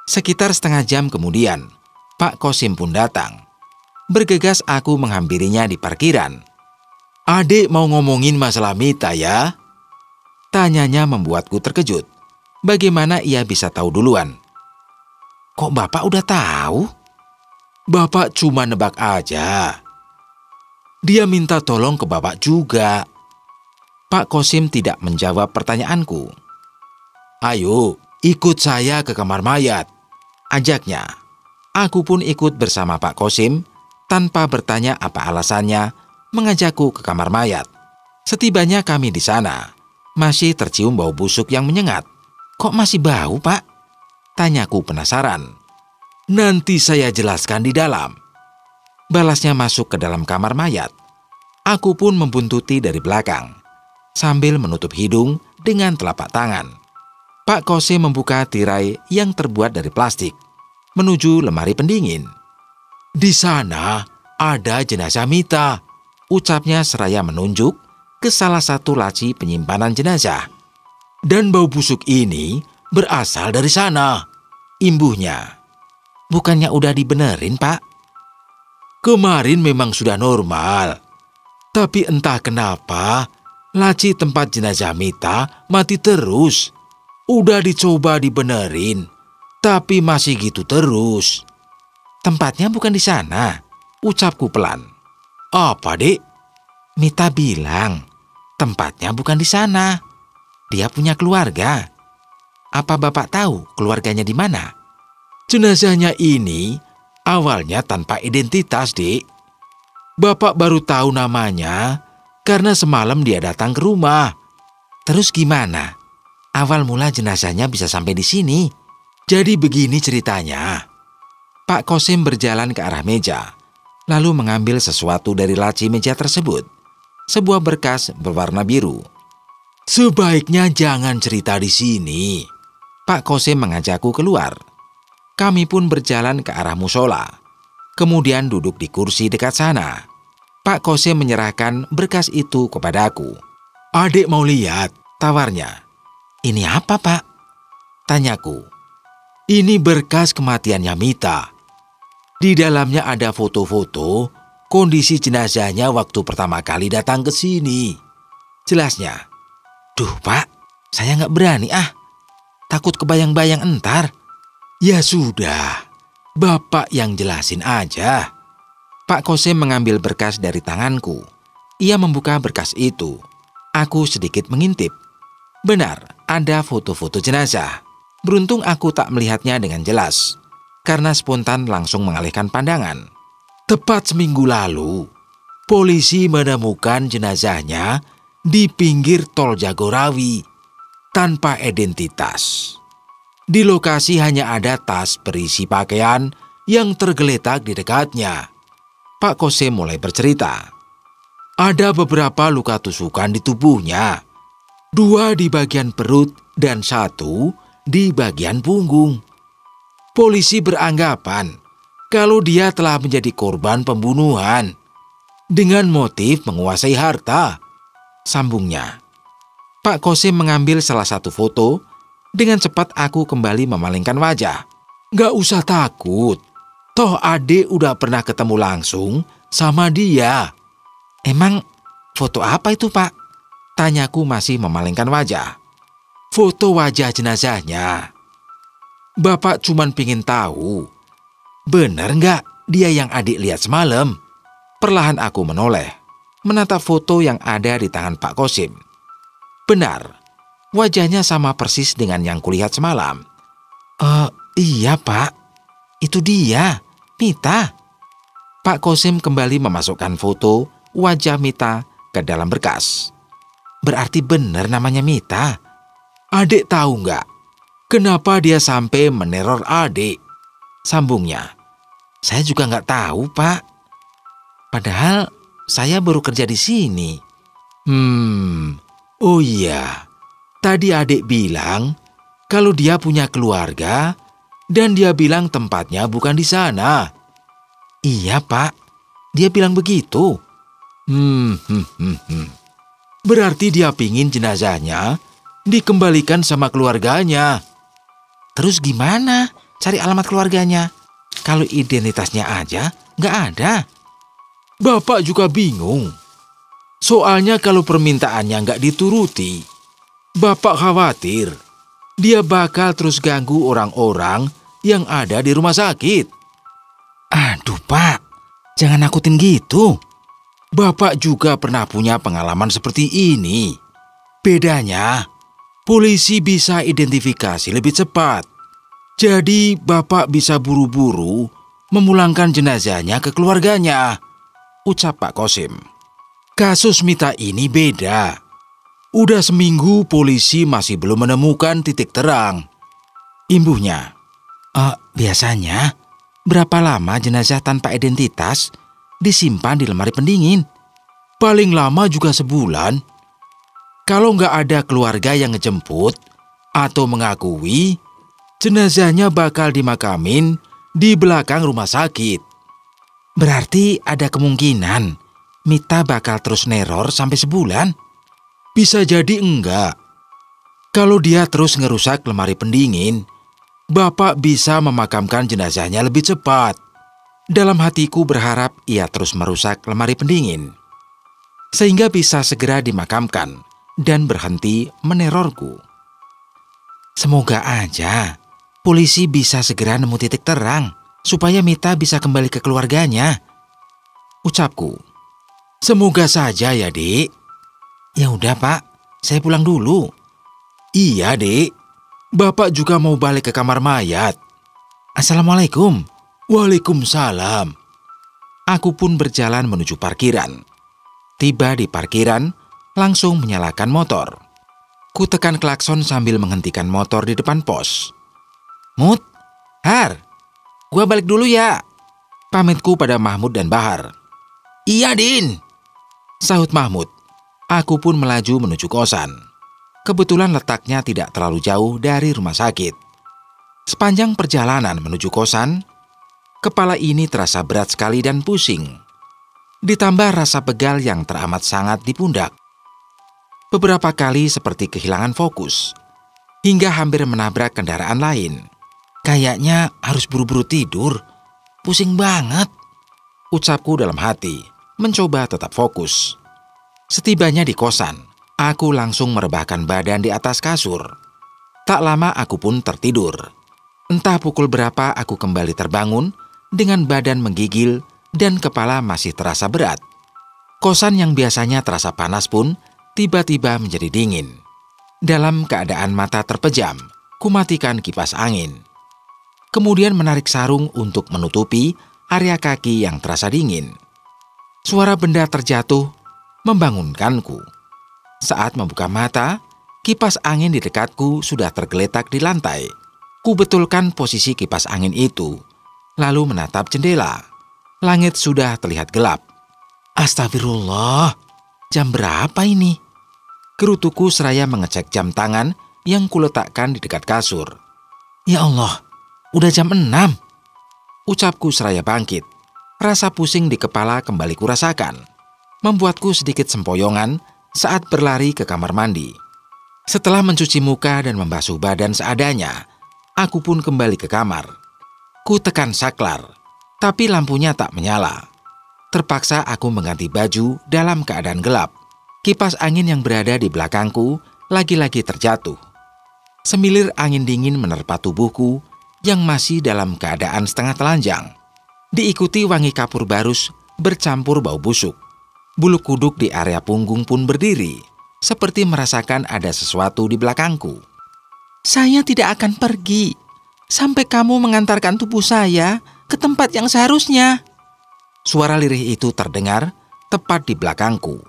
Sekitar setengah jam kemudian, Pak Kosim pun datang. Bergegas aku menghampirinya di parkiran. Adik mau ngomongin masalah Mita ya? Tanyanya membuatku terkejut. Bagaimana ia bisa tahu duluan? Kok Bapak udah tahu? Bapak cuma nebak aja. Dia minta tolong ke Bapak juga. Pak Kosim tidak menjawab pertanyaanku. Ayo, ikut saya ke kamar mayat, ajaknya. Aku pun ikut bersama Pak Kosim tanpa bertanya apa alasannya mengajakku ke kamar mayat. Setibanya kami di sana, masih tercium bau busuk yang menyengat. Kok masih bau, Pak? Tanyaku penasaran. Nanti saya jelaskan di dalam. Balasnya masuk ke dalam kamar mayat. Aku pun membuntuti dari belakang, sambil menutup hidung dengan telapak tangan. Pak Kosim membuka tirai yang terbuat dari plastik, menuju lemari pendingin. Di sana ada jenazah Mita, ucapnya seraya menunjuk ke salah satu laci penyimpanan jenazah. Dan bau busuk ini berasal dari sana, imbuhnya. Bukannya udah dibenerin, Pak? Kemarin memang sudah normal, tapi entah kenapa laci tempat jenazah Mita mati terus. Udah dicoba dibenerin, tapi masih gitu terus. Tempatnya bukan di sana, ucapku pelan. Apa, Dek? Mita bilang tempatnya bukan di sana. Dia punya keluarga. Apa Bapak tahu keluarganya di mana? Jenazahnya ini awalnya tanpa identitas, Dek. Bapak baru tahu namanya karena semalam dia datang ke rumah. Terus gimana? Awal mula jenazahnya bisa sampai di sini. Jadi begini ceritanya. Pak Kosim berjalan ke arah meja, lalu mengambil sesuatu dari laci meja tersebut. Sebuah berkas berwarna biru. Sebaiknya jangan cerita di sini. Pak Kosim mengajakku keluar. Kami pun berjalan ke arah musola. Kemudian duduk di kursi dekat sana. Pak Kosim menyerahkan berkas itu kepadaku. Adik mau lihat, tawarnya. Ini apa, Pak? Tanyaku. Ini berkas kematiannya Mita. Di dalamnya ada foto-foto kondisi jenazahnya waktu pertama kali datang ke sini. Jelasnya. Duh, Pak, saya nggak berani Takut kebayang-bayang entar. Ya sudah, Bapak yang jelasin aja. Pak Kosim mengambil berkas dari tanganku. Ia membuka berkas itu. Aku sedikit mengintip. Benar, ada foto-foto jenazah. Beruntung aku tak melihatnya dengan jelas, karena spontan langsung mengalihkan pandangan. Tepat seminggu lalu, polisi menemukan jenazahnya di pinggir tol Jagorawi, tanpa identitas. Di lokasi hanya ada tas berisi pakaian yang tergeletak di dekatnya. Pak Kosim mulai bercerita. Ada beberapa luka tusukan di tubuhnya. 2 di bagian perut dan 1 di bagian punggung. Polisi beranggapan kalau dia telah menjadi korban pembunuhan dengan motif menguasai harta, sambungnya. Pak Kosim mengambil salah satu foto. Dengan cepat aku kembali memalingkan wajah. Gak usah takut. Toh adik udah pernah ketemu langsung sama dia. Emang foto apa itu, Pak? Tanyaku masih memalingkan wajah. Foto wajah jenazahnya. Bapak cuman pingin tahu. Bener gak dia yang adik lihat semalam? Perlahan aku menoleh, menatap foto yang ada di tangan Pak Kosim. Benar, wajahnya sama persis dengan yang kulihat semalam. Iya Pak, itu dia, Mita. Pak Kosim kembali memasukkan foto wajah Mita ke dalam berkas. Berarti benar namanya Mita. Adik tahu nggak, kenapa dia sampai meneror adik? Sambungnya. Saya juga nggak tahu, Pak. Padahal saya baru kerja di sini. Oh iya. Tadi adik bilang kalau dia punya keluarga dan dia bilang tempatnya bukan di sana. Iya, Pak. Dia bilang begitu. Berarti dia pingin jenazahnya dikembalikan sama keluarganya. Terus gimana cari alamat keluarganya? Kalau identitasnya aja nggak ada. Bapak juga bingung. Soalnya kalau permintaannya nggak dituruti, Bapak khawatir dia bakal terus ganggu orang-orang yang ada di rumah sakit. Aduh Pak, jangan nakutin gitu. Bapak juga pernah punya pengalaman seperti ini. Bedanya, polisi bisa identifikasi lebih cepat. Jadi Bapak bisa buru-buru memulangkan jenazahnya ke keluarganya, ucap Pak Kosim. Kasus Mita ini beda. Udah seminggu polisi masih belum menemukan titik terang. Imbuhnya, biasanya berapa lama jenazah tanpa identitas disimpan di lemari pendingin? Paling lama juga sebulan. Kalau nggak ada keluarga yang ngejemput atau mengakui, jenazahnya bakal dimakamin di belakang rumah sakit. Berarti ada kemungkinan Mita bakal terus neror sampai sebulan? Bisa jadi enggak. Kalau dia terus ngerusak lemari pendingin, Bapak bisa memakamkan jenazahnya lebih cepat. Dalam hatiku berharap ia terus merusak lemari pendingin, sehingga bisa segera dimakamkan dan berhenti menerorku. Semoga aja polisi bisa segera nemu titik terang supaya Mita bisa kembali ke keluarganya, ucapku. Semoga saja ya, Dik. Ya udah, Pak. Saya pulang dulu. Iya, Dik. Bapak juga mau balik ke kamar mayat. Assalamualaikum. Waalaikumsalam. Aku pun berjalan menuju parkiran. Tiba di parkiran, langsung menyalakan motor. Ku tekan klakson sambil menghentikan motor di depan pos. Mut, Har, gua balik dulu ya. Pamitku pada Mahmud dan Bahar. Iya, Din, sahut Mahmud. Aku pun melaju menuju kosan. Kebetulan letaknya tidak terlalu jauh dari rumah sakit. Sepanjang perjalanan menuju kosan, kepala ini terasa berat sekali dan pusing. Ditambah rasa pegal yang teramat sangat di pundak. Beberapa kali seperti kehilangan fokus, hingga hampir menabrak kendaraan lain. Kayaknya harus buru-buru tidur, pusing banget, ucapku dalam hati, mencoba tetap fokus. Setibanya di kosan, aku langsung merebahkan badan di atas kasur. Tak lama aku pun tertidur. Entah pukul berapa aku kembali terbangun dengan badan menggigil dan kepala masih terasa berat. Kosan yang biasanya terasa panas pun tiba-tiba menjadi dingin. Dalam keadaan mata terpejam, kumatikan kipas angin. Kemudian menarik sarung untuk menutupi area kaki yang terasa dingin. Suara benda terjatuh membangunkanku. Saat membuka mata, kipas angin di dekatku sudah tergeletak di lantai. Ku betulkan posisi kipas angin itu, lalu menatap jendela. Langit sudah terlihat gelap. Astagfirullah, jam berapa ini? Gerutuku seraya mengecek jam tangan yang kuletakkan di dekat kasur. Ya Allah, udah jam 6. Ucapku seraya bangkit. Rasa pusing di kepala kembali kurasakan, membuatku sedikit sempoyongan saat berlari ke kamar mandi. Setelah mencuci muka dan membasuh badan seadanya, aku pun kembali ke kamar. Ku tekan saklar, tapi lampunya tak menyala. Terpaksa aku mengganti baju dalam keadaan gelap. Kipas angin yang berada di belakangku lagi-lagi terjatuh. Semilir angin dingin menerpa tubuhku yang masih dalam keadaan setengah telanjang. Diikuti wangi kapur barus bercampur bau busuk. Bulu kuduk di area punggung pun berdiri, seperti merasakan ada sesuatu di belakangku. Saya tidak akan pergi sampai kamu mengantarkan tubuh saya ke tempat yang seharusnya. Suara lirih itu terdengar tepat di belakangku.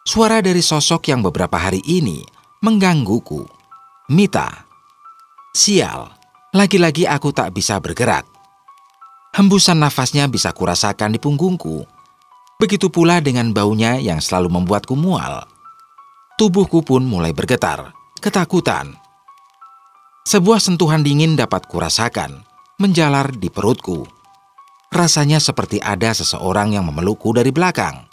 Suara dari sosok yang beberapa hari ini menggangguku. Mita. Sial, lagi-lagi aku tak bisa bergerak. Hembusan nafasnya bisa kurasakan di punggungku. Begitu pula dengan baunya yang selalu membuatku mual. Tubuhku pun mulai bergetar, ketakutan. Sebuah sentuhan dingin dapat kurasakan, menjalar di perutku. Rasanya seperti ada seseorang yang memelukku dari belakang.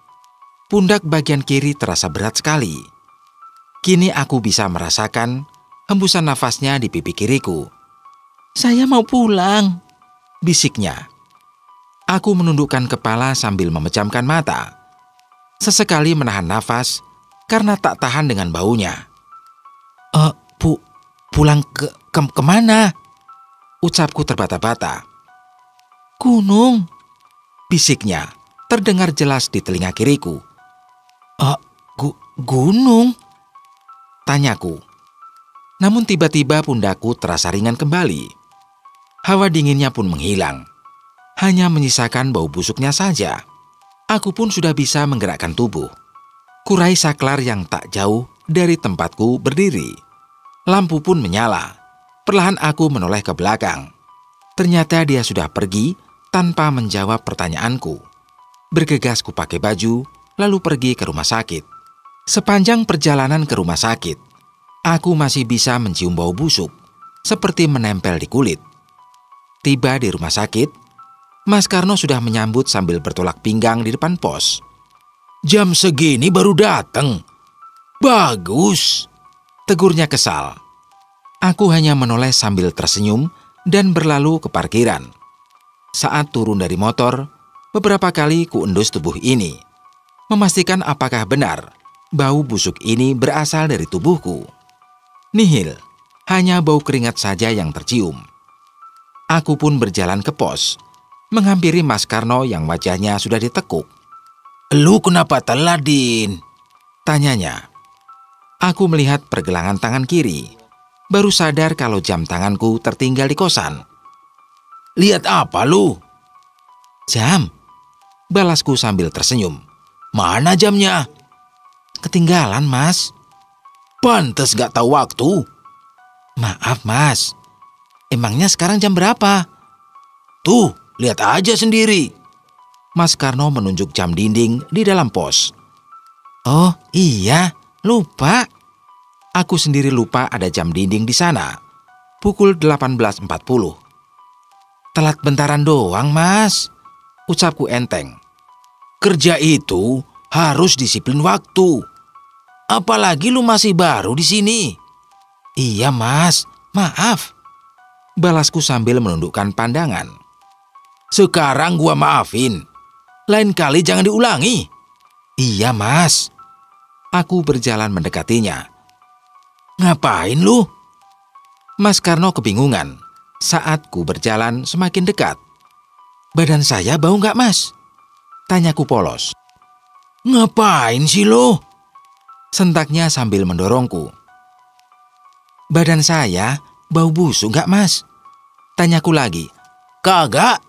Pundak bagian kiri terasa berat sekali. Kini aku bisa merasakan hembusan nafasnya di pipi kiriku. Saya mau pulang, bisiknya. Aku menundukkan kepala sambil memejamkan mata. Sesekali menahan nafas karena tak tahan dengan baunya. Pulang kemana? Ucapku terbata-bata. Gunung, bisiknya terdengar jelas di telinga kiriku. Gunung? Tanyaku. Namun tiba-tiba pundakku terasa ringan kembali. Hawa dinginnya pun menghilang. Hanya menyisakan bau busuknya saja. Aku pun sudah bisa menggerakkan tubuh. Kurai saklar yang tak jauh dari tempatku berdiri. Lampu pun menyala. Perlahan aku menoleh ke belakang. Ternyata dia sudah pergi tanpa menjawab pertanyaanku. Bergegas ku pakai baju, lalu pergi ke rumah sakit. Sepanjang perjalanan ke rumah sakit, aku masih bisa mencium bau busuk, seperti menempel di kulit. Tiba di rumah sakit, Mas Karno sudah menyambut sambil bertolak pinggang di depan pos. Jam segini baru datang. Bagus, tegurnya kesal. Aku hanya menoleh sambil tersenyum dan berlalu ke parkiran. Saat turun dari motor, beberapa kali kuendus tubuh ini, memastikan apakah benar bau busuk ini berasal dari tubuhku. Nihil, hanya bau keringat saja yang tercium. Aku pun berjalan ke pos, menghampiri Mas Karno yang wajahnya sudah ditekuk. Lu kenapa telat, Din? Tanyanya. Aku melihat pergelangan tangan kiri, baru sadar kalau jam tanganku tertinggal di kosan. Lihat apa lu? Jam, balasku sambil tersenyum. Mana jamnya? Ketinggalan, Mas. Pantes gak tahu waktu. Maaf, Mas. Emangnya sekarang jam berapa? Tuh, lihat aja sendiri. Mas Karno menunjuk jam dinding di dalam pos. Oh iya, lupa. Aku sendiri lupa ada jam dinding di sana. Pukul 18.40. Telat bentaran doang, Mas. Ucapku enteng. Kerja itu harus disiplin waktu. Apalagi lu masih baru di sini. Iya, Mas. Maaf. Balasku sambil menundukkan pandangan. Sekarang gua maafin. Lain kali jangan diulangi. Iya, Mas. Aku berjalan mendekatinya. Ngapain lu? Mas Karno kebingungan saat ku berjalan semakin dekat. Badan saya bau nggak, Mas? Tanyaku polos. Ngapain sih lu? Sentaknya sambil mendorongku. Badan saya bau busuk nggak, Mas? Tanyaku lagi. Kagak.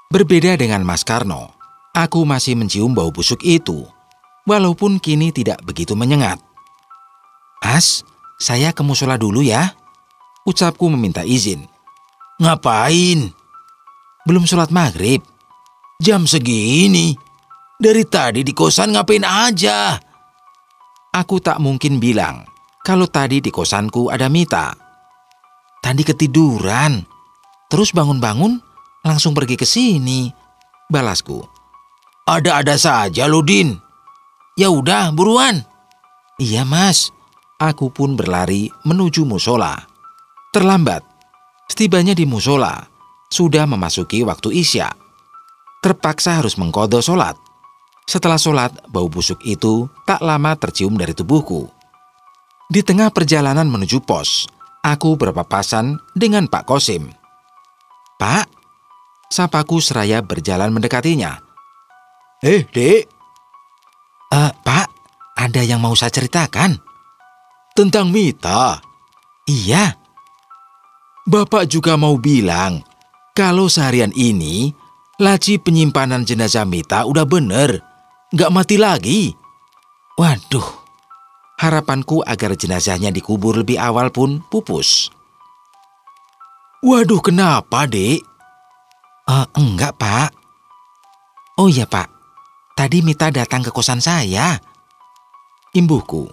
Berbeda dengan Mas Karno, aku masih mencium bau busuk itu, walaupun kini tidak begitu menyengat. Mas, saya ke musola dulu ya. Ucapku meminta izin. Ngapain? Belum sholat maghrib. Jam segini. Dari tadi di kosan ngapain aja? Aku tak mungkin bilang kalau tadi di kosanku ada Mita. Tadi ketiduran, terus bangun-bangun langsung pergi ke sini. Balasku. Ada-ada saja lo, Din. Ya udah, buruan. Iya, Mas. Aku pun berlari menuju musola. Terlambat. Setibanya di musola, sudah memasuki waktu Isya. Terpaksa harus mengqadha sholat. Setelah sholat, bau busuk itu tak lama tercium dari tubuhku. Di tengah perjalanan menuju pos, aku berpapasan dengan Pak Kosim. Pak, sapaku seraya berjalan mendekatinya. Dek. Pak, ada yang mau saya ceritakan? Tentang Mita. Iya. Bapak juga mau bilang, kalau seharian ini, laci penyimpanan jenazah Mita udah bener. Nggak mati lagi. Waduh, harapanku agar jenazahnya dikubur lebih awal pun pupus. Waduh, kenapa, Dek? Enggak, Pak. Oh iya, Pak. Tadi Mita datang ke kosan saya. Imbuhku.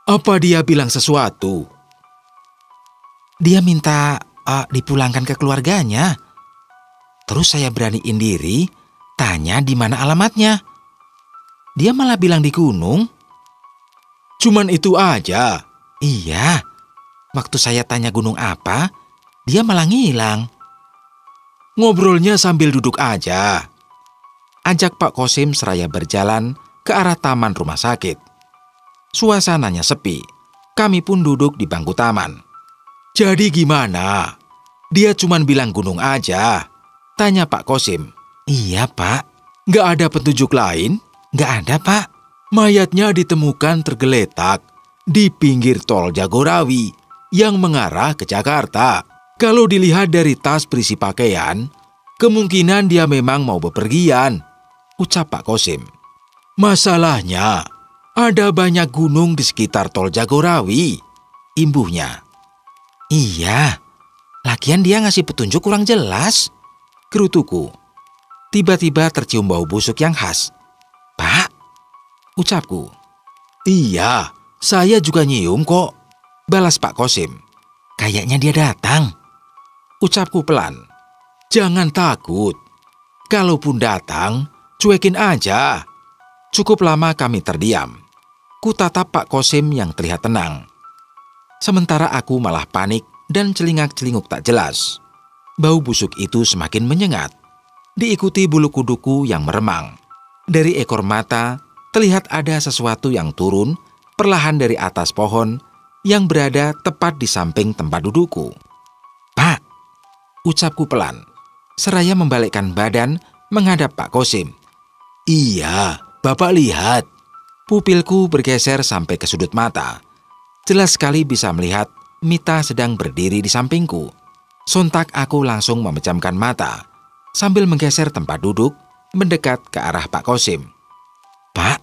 Apa dia bilang sesuatu? Dia minta dipulangkan ke keluarganya. Terus saya beraniin diri, tanya di mana alamatnya. Dia malah bilang di gunung. Cuman itu aja? Iya. Waktu saya tanya gunung apa, dia malah ngilang. Ngobrolnya sambil duduk aja. Ajak Pak Kosim seraya berjalan ke arah taman rumah sakit. Suasananya sepi. Kami pun duduk di bangku taman. Jadi gimana? Dia cuman bilang gunung aja. Tanya Pak Kosim. Iya, Pak. Nggak ada petunjuk lain? Nggak ada, Pak. Mayatnya ditemukan tergeletak di pinggir tol Jagorawi yang mengarah ke Jakarta. Kalau dilihat dari tas berisi pakaian, kemungkinan dia memang mau bepergian, ucap Pak Kosim. Masalahnya, ada banyak gunung di sekitar tol Jagorawi, imbuhnya. Iya, lagian dia ngasih petunjuk kurang jelas, gerutuku. Tiba-tiba tercium bau busuk yang khas. Pak, ucapku. Iya, saya juga nyium kok, balas Pak Kosim. Kayaknya dia datang, ucapku pelan. Jangan takut, kalaupun datang, cuekin aja. Cukup lama kami terdiam. Kutatap Pak Kosim yang terlihat tenang. Sementara aku malah panik dan celingak-celinguk tak jelas. Bau busuk itu semakin menyengat. Diikuti bulu kuduku yang meremang. Dari ekor mata, terlihat ada sesuatu yang turun perlahan dari atas pohon yang berada tepat di samping tempat dudukku. Pak, ucapku pelan, seraya membalikkan badan menghadap Pak Kosim. Iya, Bapak lihat. Pupilku bergeser sampai ke sudut mata. Jelas sekali bisa melihat Mita sedang berdiri di sampingku. Sontak aku langsung memejamkan mata, sambil menggeser tempat duduk, mendekat ke arah Pak Kosim. Pak,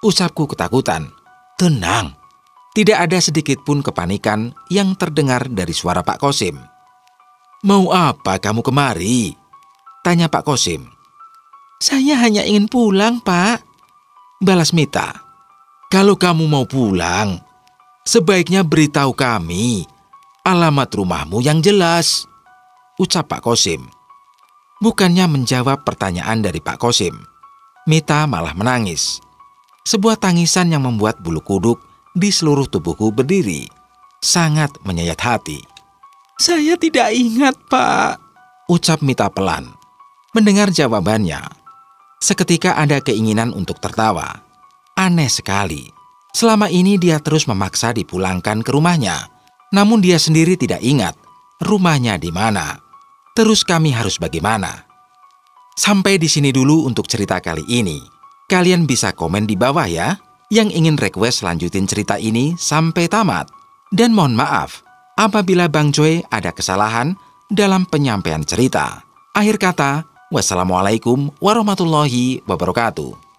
ucapku ketakutan. Tenang. Tidak ada sedikit pun kepanikan yang terdengar dari suara Pak Kosim. Mau apa kamu kemari? Tanya Pak Kosim. Saya hanya ingin pulang, Pak, balas Mita. Kalau kamu mau pulang, sebaiknya beritahu kami alamat rumahmu yang jelas, ucap Pak Kosim. Bukannya menjawab pertanyaan dari Pak Kosim, Mita malah menangis. Sebuah tangisan yang membuat bulu kuduk di seluruh tubuhku berdiri. Sangat menyayat hati. Saya tidak ingat, Pak, ucap Mita pelan. Mendengar jawabannya, seketika ada keinginan untuk tertawa. Aneh sekali. Selama ini dia terus memaksa dipulangkan ke rumahnya. Namun dia sendiri tidak ingat rumahnya di mana. Terus kami harus bagaimana? Sampai di sini dulu untuk cerita kali ini. Kalian bisa komen di bawah ya, yang ingin request lanjutin cerita ini sampai tamat. Dan mohon maaf, apabila Bang Joy ada kesalahan dalam penyampaian cerita. Akhir kata, wassalamualaikum warahmatullahi wabarakatuh.